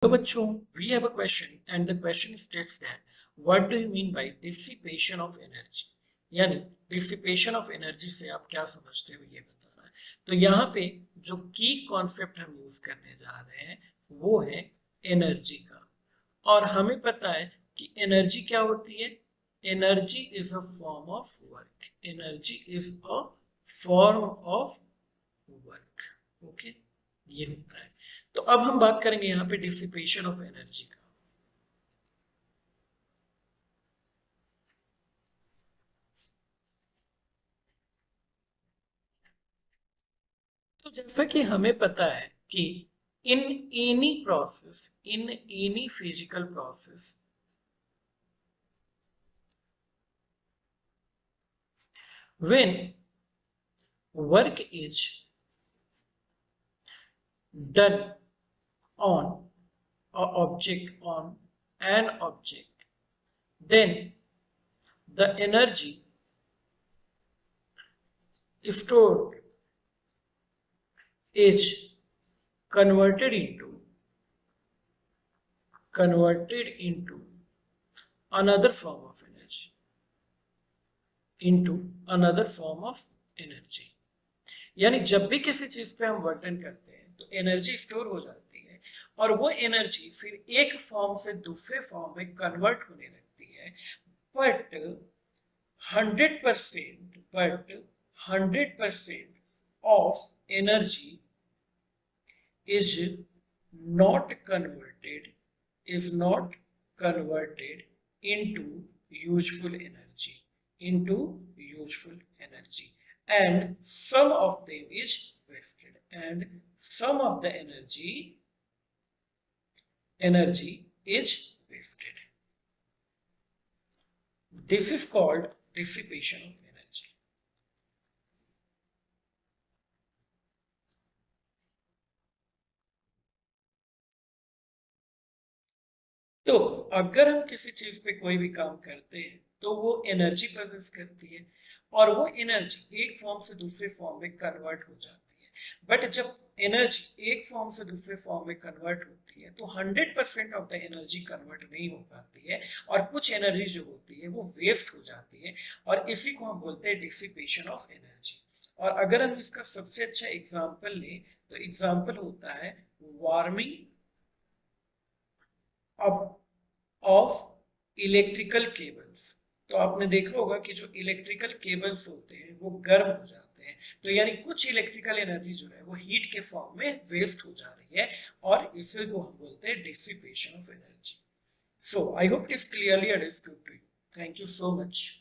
तो बच्चों, we have a question and the question states that what do you mean by dissipation of energy? यानी dissipation of energy से आप क्या समझते हो ये बताना है। तो यहाँ पे जो की कॉन्सेप्ट हम यूज करने जा रहे हैं वो है एनर्जी का। और हमें पता है कि एनर्जी क्या होती है। Energy is a form of work. Energy is a form of work. Okay, ये होता है। तो अब हम बात करेंगे यहाँ पे डिसिपेशन ऑफ एनर्जी का। तो जैसा कि हमें पता है कि in any physical process when work is done on an object, then the energy stored is converted into another form of energy, यानी जब भी किसी चीज पे हम वर्तन करते हैं तो एनर्जी स्टोर हो जाती है और वो एनर्जी फिर एक फॉर्म से दूसरे फॉर्म में कन्वर्ट होने लगती है। But 100% of energy is not converted into useful energy, and some of them is wasted, and some of the energy is wasted. This is called dissipation of energy. तो अगर हम किसी चीज पे कोई भी काम करते हैं तो वो एनर्जी प्रोड्यूस करती है और वो एनर्जी एक फॉर्म से दूसरे फॉर्म में कन्वर्ट हो जाती है। बट जब एनर्जी एक फॉर्म से दूसरे फॉर्म में कन्वर्ट होती है तो 100% ऑफ द एनर्जी कन्वर्ट नहीं हो पाती है और कुछ एनर्जी जो होती है वो वेस्ट हो जाती है और इसी को हम बोलते हैं डिसिपेशन ऑफ एनर्जी। और अगर हम इसका सबसे अच्छा एग्जाम्पल लें तो एग्जाम्पल होता है वार्मिंग ऑफ इलेक्ट्रिकल केबल्स। तो आपने देखा होगा कि जो इलेक्ट्रिकल केबल्स होते हैं वो गर्म हो जाते हैं, तो यानी कुछ इलेक्ट्रिकल एनर्जी जो है वो हीट के फॉर्म में वेस्ट हो जा रही है और इसे को हम बोलते हैं dissipation of energy. So I hope it is clearly understood to you. Thank you so much.